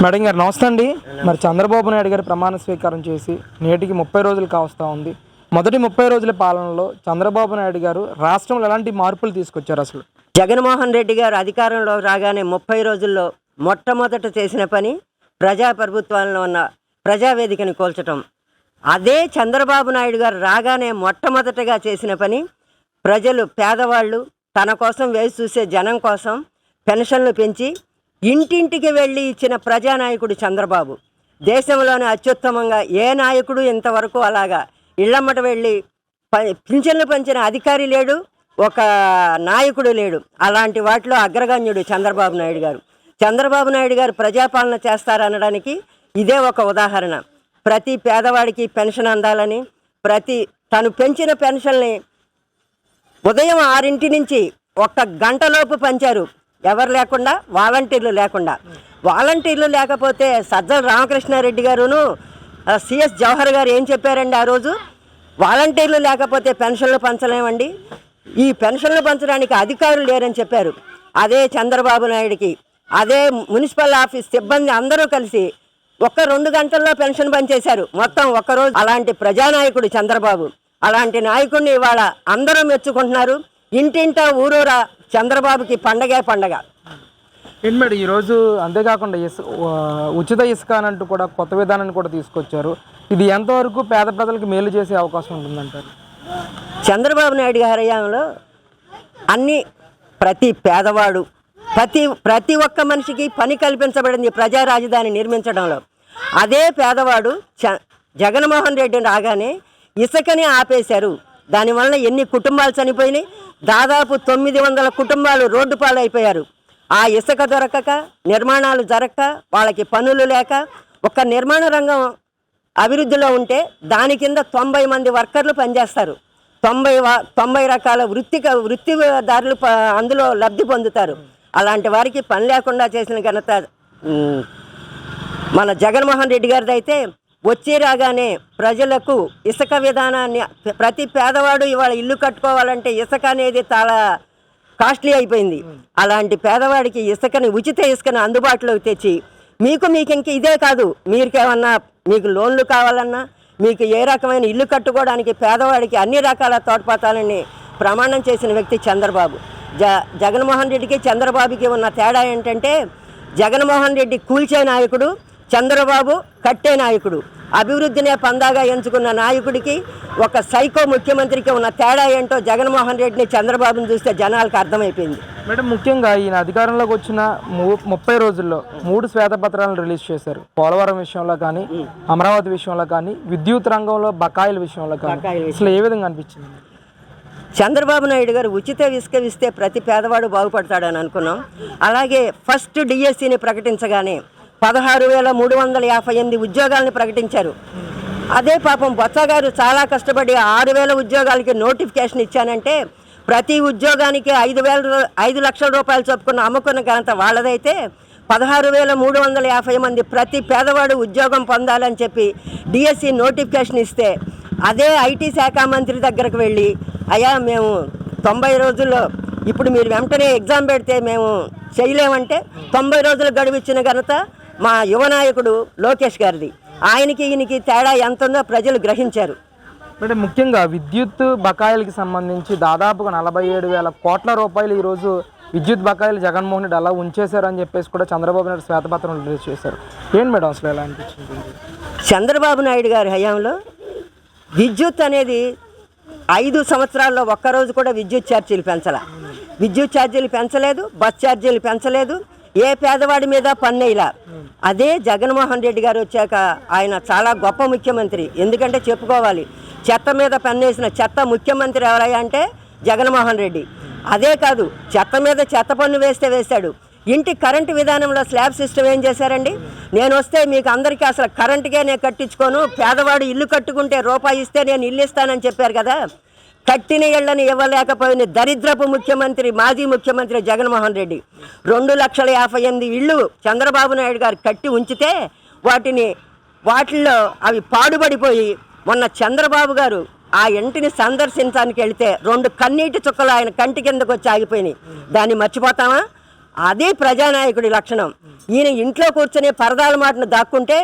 Madam గారు నమస్తే అండి. మరి చంద్రబాబు నాయుడు గారు ప్రమాణ స్వీకారం చేసి నేటికి 30 రోజులు కావస్తూ ఉంది. మొదటి 30 రోజుల పాలనలో చంద్రబాబు నాయుడు గారు రాష్ట్రంలో ఎలాంటి మార్పులు తీసుకొచ్చారు? అసలు జగన్మోహన్ రెడ్డి గారు అధికారంలో రాగానే 30 రోజుల్లో మొట్టమొదట చేసిన పని ప్రజాప్రభుత్వంలో ఉన్న ప్రజావేదికని కూల్చటం. అదే చంద్రబాబు నాయుడు గారు రాగానే మొట్టమొదటగా చేసిన పని ప్రజలు పేదవాళ్ళు తన కోసం వేసి చూసే జనం కోసం పెన్షన్లు పెంచి ఇంటింటికి వెళ్ళి ఇచ్చిన ప్రజానాయకుడు చంద్రబాబు. దేశంలోనే అత్యుత్తమంగా ఏ నాయకుడు ఇంతవరకు అలాగా ఇళ్లమ్మట వెళ్ళి పింఛన్లు పంచిన అధికారి లేడు, ఒక నాయకుడు లేడు. అలాంటి వాటిలో అగ్రగణ్యుడు చంద్రబాబు నాయుడు గారు. చంద్రబాబు నాయుడు గారు ప్రజాపాలన చేస్తారనడానికి ఇదే ఒక ఉదాహరణ. ప్రతి పేదవాడికి పెన్షన్ అందాలని తను పెంచిన పెన్షన్ని ఉదయం 6 నుంచి 1 గంటలోపు పంచారు. ఎవరు లేకుండా, వాలంటీర్లు లేకపోతే సజ్జల రామకృష్ణారెడ్డి గారును సిఎస్ జవహర్ గారు ఏం చెప్పారండి ఆ రోజు? వాలంటీర్లు లేకపోతే పెన్షన్లు పంచలేమండి, ఈ పెన్షన్లు పంచడానికి అధికారులు లేరని చెప్పారు. అదే చంద్రబాబు నాయుడికి అదే మున్సిపల్ ఆఫీస్ సిబ్బంది అందరూ కలిసి 1-2 గంటల్లో పెన్షన్ పంచేశారు మొత్తం ఒక్కరోజు. అలాంటి ప్రజానాయకుడు చంద్రబాబు. అలాంటి నాయకుడిని ఇవాళ అందరూ మెచ్చుకుంటున్నారు. ఇంటింటా ఊరూరా చంద్రబాబుకి పండగే పండగ. ఏంటి మేడం ఈరోజు అంతేకాకుండా ఉచిత ఇసుక అనంటూ కూడా కొత్త విధానాన్ని కూడా తీసుకొచ్చారు. ఇది ఎంతవరకు పేద ప్రజలకు మేలు చేసే అవకాశం ఉంటుందంటారు? చంద్రబాబు నాయుడు గారి హయాంలో ప్రతి పేదవాడు ప్రతి ఒక్క మనిషికి పని కల్పించబడింది ప్రజా రాజధాని నిర్మించడంలో. అదే పేదవాడు జగన్మోహన్ రెడ్డి రాగానే ఇసుకని ఆపేశారు. దానివల్ల ఎన్ని కుటుంబాలు చనిపోయినాయి? దాదాపు 900 కుటుంబాలు రోడ్డు పాలైపోయారు. ఆ ఇసుక దొరకక, నిర్మాణాలు జరగక, వాళ్ళకి పనులు లేక, ఒక నిర్మాణ రంగం అభివృద్ధిలో ఉంటే దాని కింద 90 మంది వర్కర్లు పనిచేస్తారు. 90 రకాల వృత్తిదారులు అందులో లబ్ధి పొందుతారు. అలాంటి వారికి పని లేకుండా చేసిన ఘనత మన జగన్మోహన్ రెడ్డి గారిది. అయితే వచ్చి రాగానే ప్రజలకు ఇసుక విధానాన్ని, ప్రతి పేదవాడు ఇవాళ ఇల్లు కట్టుకోవాలంటే ఇసుక అనేది చాలా కాస్ట్లీ అయిపోయింది. అలాంటి పేదవాడికి ఉచిత ఇసుకని అందుబాటులోకి తెచ్చి మీకు ఇంక ఇదే కాదు, మీకు లోన్లు కావాలన్నా, మీకు ఏ రకమైన ఇల్లు కట్టుకోవడానికి పేదవాడికి అన్ని రకాల తోడ్పడాలని ప్రమాణం చేసిన వ్యక్తి చంద్రబాబు. జగన్మోహన్ రెడ్డికి చంద్రబాబుకి ఉన్న తేడా ఏంటంటే జగన్మోహన్ రెడ్డి కూల్చే నాయకుడు, చంద్రబాబు కట్టే నాయకుడు. అభివృద్ధినే పందాగా ఎంచుకున్న నాయకుడికి ఒక సైకో ముఖ్యమంత్రికి ఉన్న తేడా ఏంటో జగన్మోహన్ రెడ్డిని, చంద్రబాబుని చూస్తే జనాలకు అర్థమైపోయింది. మేడం ముఖ్యంగా ఈయన అధికారంలోకి వచ్చిన 30 రోజుల్లో 3 శ్వేతపత్రాలను రిలీజ్ చేశారు. పోలవరం విషయంలో కానీ, అమరావతి విషయంలో కానీ, విద్యుత్ రంగంలో బకాయిల విషయంలో కానీ. అసలు ఏ విధంగా అనిపించింది? చంద్రబాబు నాయుడు గారు ఉచిత ఇసుక ఇస్తే ప్రతి పేదవాడు బాగుపడతాడని అనుకున్నాం. అలాగే ఫస్ట్ డిఎస్సిని ప్రకటించగానే 16,358 ఉద్యోగాలను ప్రకటించారు. అదే పాపం బొత్స గారు చాలా కష్టపడి 6,000 ఉద్యోగాలకి నోటిఫికేషన్ ఇచ్చానంటే ప్రతి ఉద్యోగానికి 5 లక్షల రూపాయలు చొప్పుకున్న అమ్ముకున్న ఘనత వాళ్ళదైతే 16,350 మంది ప్రతి పేదవాడు ఉద్యోగం పొందాలని చెప్పి డిఎస్సి నోటిఫికేషన్ ఇస్తే అదే ఐటీ శాఖ మంత్రి దగ్గరకు వెళ్ళి, అయ్యా మేము 90 రోజుల్లో ఇప్పుడు మీరు వెంటనే ఎగ్జామ్ పెడితే మేము చేయలేమంటే 90 రోజులు గడువిచ్చిన ఘనత మా యువ నాయకుడు లోకేష్ గారిది. ఈయనకి తేడా ఎంత ఉందో ప్రజలు గ్రహించారు. అంటే ముఖ్యంగా విద్యుత్ బకాయిలకి సంబంధించి దాదాపుగా 47,000 కోట్ల రూపాయలు ఈరోజు విద్యుత్ బకాయిలు జగన్మోహన్ రెడ్డి అలా ఉంచేశారు అని చెప్పేసి కూడా చంద్రబాబు నాయుడు శ్వేతపత్రం రిలీజ్ చేశారు. ఏంటి మేడం అసలు ఎలా అనిపించింది? చంద్రబాబు నాయుడు గారి హయాంలో విద్యుత్ అనేది 5 సంవత్సరాల్లో ఒక్కరోజు కూడా విద్యుత్ ఛార్జీలు పెంచలేదు, బస్ ఛార్జీలు పెంచలేదు, ఏ పేదవాడి మీద పన్నేలా. అదే జగన్మోహన్ రెడ్డి గారు వచ్చాక ఆయన చాలా గొప్ప ముఖ్యమంత్రి. ఎందుకంటే చెప్పుకోవాలి, చెత్త మీద పన్నేసిన చెత్త ముఖ్యమంత్రి ఎవరయ్యా అంటే జగన్మోహన్ రెడ్డి. అదే కాదు, చెత్త మీద చెత్త పన్ను వేశాడు. ఇంటి కరెంటు విధానంలో స్లాబ్ సిస్టమ్ ఏం చేశారండి? నేను వస్తే మీకు అందరికీ అసలు కరెంటుకే నేను కట్టించుకోను, పేదవాడు ఇల్లు కట్టుకుంటే రూపాయి ఇస్తే నేను ఇల్లు ఇస్తానని చెప్పారు కదా. కట్టిన ఇళ్లను ఇవ్వలేకపోయిన దరిద్రపు ముఖ్యమంత్రి, మాజీ ముఖ్యమంత్రి జగన్మోహన్ రెడ్డి. 2,58,000 ఇళ్ళు చంద్రబాబు నాయుడు గారు కట్టి ఉంచితే వాటిల్లో అవి పాడుపడిపోయి మొన్న చంద్రబాబు గారు ఆ ఇంటిని సందర్శించడానికి వెళితే 2 కన్నీటి చుక్కలు ఆయన కంటి కిందకు వచ్చి ఆగిపోయినాయి. దాన్ని మర్చిపోతామా? అదే ప్రజానాయకుడి లక్షణం. ఈయన ఇంట్లో కూర్చొని పరదాల మాటను దాక్కుంటే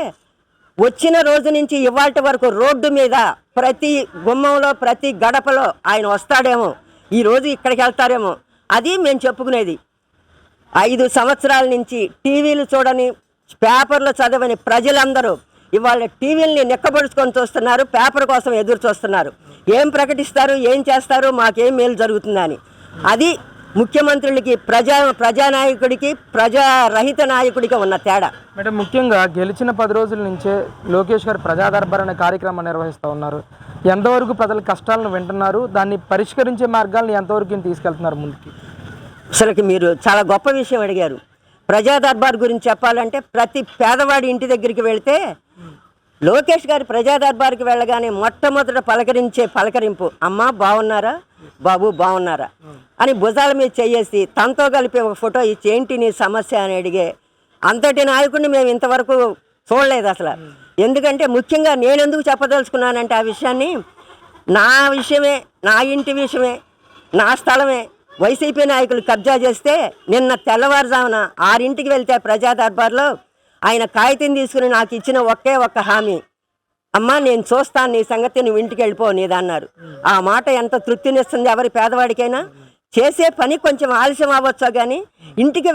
వచ్చిన రోజు నుంచి ఇవాళ వరకు రోడ్డు మీద ప్రతి గుమ్మంలో ప్రతి గడపలో ఆయన వస్తాడేమో, ఈరోజు ఇక్కడికి వెళ్తారేమో. అది మేము చెప్పుకునేది. 5 సంవత్సరాల నుంచి టీవీలు చూడని, పేపర్లు చదవని ప్రజలందరూ ఇవాళ టీవీలని నిక్కబడుచుకొని చూస్తున్నారు, పేపర్ కోసం ఎదురు చూస్తున్నారు. ఏం ప్రకటిస్తారు, ఏం చేస్తారు, మాకేం మేలు జరుగుతుందని. అది ముఖ్యమంత్రులకి, ప్రజానాయకుడికి, ప్రజారహిత నాయకుడికి ఉన్న తేడా. మేడం, ముఖ్యంగా గెలిచిన 10 రోజుల నుంచే లోకేష్ గారు ప్రజా దర్బార్ అనే కార్యక్రమం నిర్వహిస్తూ ఉన్నారు. ఎంతవరకు ప్రజల కష్టాలను వింటున్నారు, దాన్ని పరిష్కరించే మార్గాలను ఎంతవరకు తీసుకెళ్తున్నారు ముందుకి? అసలుకి మీరు చాలా గొప్ప విషయం అడిగారు. ప్రజా దర్బార్ గురించి చెప్పాలంటే ప్రతి పేదవాడి ఇంటి దగ్గరికి వెళితే లోకేష్ గారి ప్రజా దర్బార్కి వెళ్ళగానే మొట్టమొదట పలకరించే పలకరింపు, అమ్మా బాగున్నారా, బాబు బాగున్నారా అని భుజాల మీద చేయేసి తనతో కలిపి ఒక ఫోటో ఇచ్చి ఏంటి నీ సమస్య అని అడిగే అంతటి నాయకుడిని మేము ఇంతవరకు చూడలేదు అసలు. ఎందుకంటే ముఖ్యంగా నేను ఎందుకు చెప్పదలుచుకున్నానంటే ఆ విషయాన్ని, నా విషయమే, నా ఇంటి విషయమే, నా స్థలమే వైసీపీ నాయకులు కబ్జా చేస్తే నిన్న తెల్లవారుజామున 6ంటికి వెళ్తే ప్రజా దర్బార్లో ఆయన కాగితం తీసుకుని నాకు ఇచ్చిన ఒకే ఒక్క హామీ, అమ్మా నేను చూస్తాను నీ సంగతి, నువ్వు ఇంటికి వెళ్ళిపో నీదన్నారు. ఆ మాట ఎంత తృప్తినిస్తుంది ఎవరి పేదవాడికైనా. చేసే పని కొంచెం ఆలస్యం అవ్వచ్చో కానీ ఇంటికి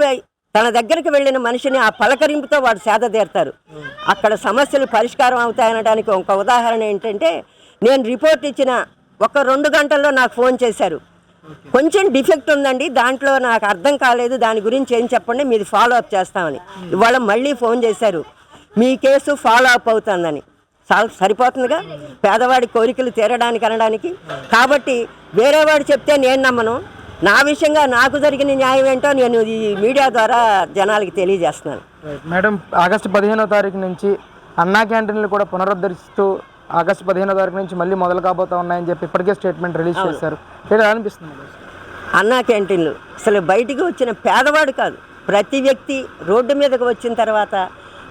తన దగ్గరికి వెళ్ళిన మనిషిని ఆ పలకరింపుతో వాడు సేద తీరుతారు. అక్కడ సమస్యలు పరిష్కారం అవుతాయనడానికి ఒక ఉదాహరణ ఏంటంటే, నేను రిపోర్ట్ ఇచ్చిన ఒక 2 గంటల్లో నాకు ఫోన్ చేశారు, కొంచెం డిఫెక్ట్ ఉందండి, దాంట్లో నాకు అర్థం కాలేదు, దాని గురించి ఏం చెప్పండి, మీది ఫాలో అప్ చేస్తామని. ఇవాళ మళ్ళీ ఫోన్ చేశారు, మీ కేసు ఫాలో అప్ అవుతుందని. సరిపోతుందిగా పేదవాడి కోరికలు తీరడానికి అనడానికి. కాబట్టి వేరేవాడు చెప్తే నేను నమ్మను. నా విషయంగా నాకు జరిగిన న్యాయం ఏంటో నేను ఈ మీడియా ద్వారా జనాలకి తెలియజేస్తున్నాను. మేడం, ఆగస్టు 15వ తారీఖు నుంచి అన్నా క్యాంటీన్లు కూడా పునరుద్ధరిస్తూ ఆగస్టు 15వ తారీఖు నుంచి మళ్ళీ మొదలు కాబోతా ఉన్నాయని చెప్పి ఇప్పటికే స్టేట్మెంట్ రిలీజ్ చేశారు. ఎలా అనిపిస్తుంది? అన్నా క్యాంటీన్లు అసలు బయటికి వచ్చిన పేదవాడు కాదు, ప్రతి వ్యక్తి రోడ్డు మీదకి వచ్చిన తర్వాత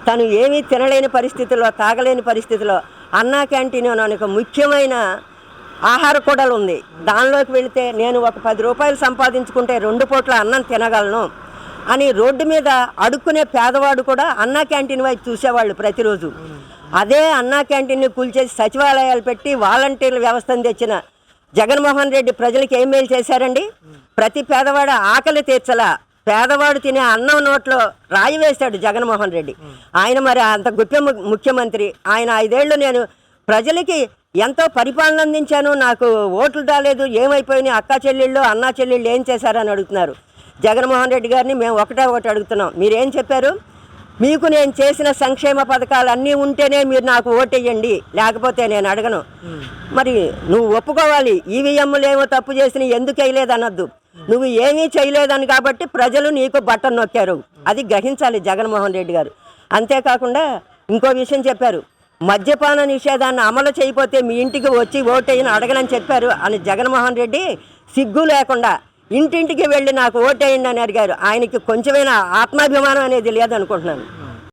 తను ఏమీ తినలేని పరిస్థితిలో, తాగలేని పరిస్థితిలో అన్నా క్యాంటీన్ అనే ఒక ముఖ్యమైన ఆహార కూడలు ఉంది. దానిలోకి వెళితే నేను ఒక 10 రూపాయలు సంపాదించుకుంటే 2 పూట్ల అన్నం తినగలను అని రోడ్డు మీద అడుక్కునే పేదవాడు కూడా అన్నా క్యాంటీన్ వైపు చూసేవాళ్ళు ప్రతిరోజు. అదే అన్నా క్యాంటీన్ని కూల్చేసి సచివాలయాలు పెట్టి వాలంటీర్ల వ్యవస్థను తెచ్చిన జగన్మోహన్ రెడ్డి ప్రజలకు ఏం మేలు చేశారండి? ప్రతి పేదవాడు ఆకలి తీర్చలా, పేదవాడు తినే అన్నం నోట్లో రాయి వేశాడు జగన్మోహన్ రెడ్డి. ఆయన మరి అంత గొప్ప ముఖ్యమంత్రి. ఆయన 5 ఏళ్ళు నేను ప్రజలకి ఎంతో పరిపాలన అందించాను, నాకు ఓట్లు రాలేదు, ఏమైపోయినాయి అక్క చెల్లెళ్ళు అన్నా చెల్లెళ్ళు ఏం చేశారని అడుగుతున్నారు. జగన్మోహన్ రెడ్డి గారిని మేము ఒకటి అడుగుతున్నాం, మీరేం చెప్పారు? మీకు నేను చేసిన సంక్షేమ పథకాలు అన్నీ ఉంటేనే మీరు నాకు ఓటేయండి, లేకపోతే నేను అడగను. మరి నువ్వు ఒప్పుకోవాలి, ఈవీఎంలు ఏమో తప్పు చేసిన ఎందుకు వేయలేదనొద్దు. నువ్వు ఏమీ చేయలేదని కాబట్టి ప్రజలు నీకు బట్టను నొక్కారు, అది గ్రహించాలి జగన్మోహన్ రెడ్డి గారు. అంతేకాకుండా ఇంకో విషయం చెప్పారు, మద్యపాన నిషేధాన్ని అమలు చేయకపోతే మీ ఇంటికి వచ్చి ఓటేయని అడగనని చెప్పారు అని జగన్మోహన్ రెడ్డి సిగ్గు లేకుండా ఇంటింటికి వెళ్ళి నాకు ఓటేయండి అని అడిగారు. ఆయనకి కొంచెమైనా ఆత్మాభిమానం అనేది లేదనుకుంటున్నాను.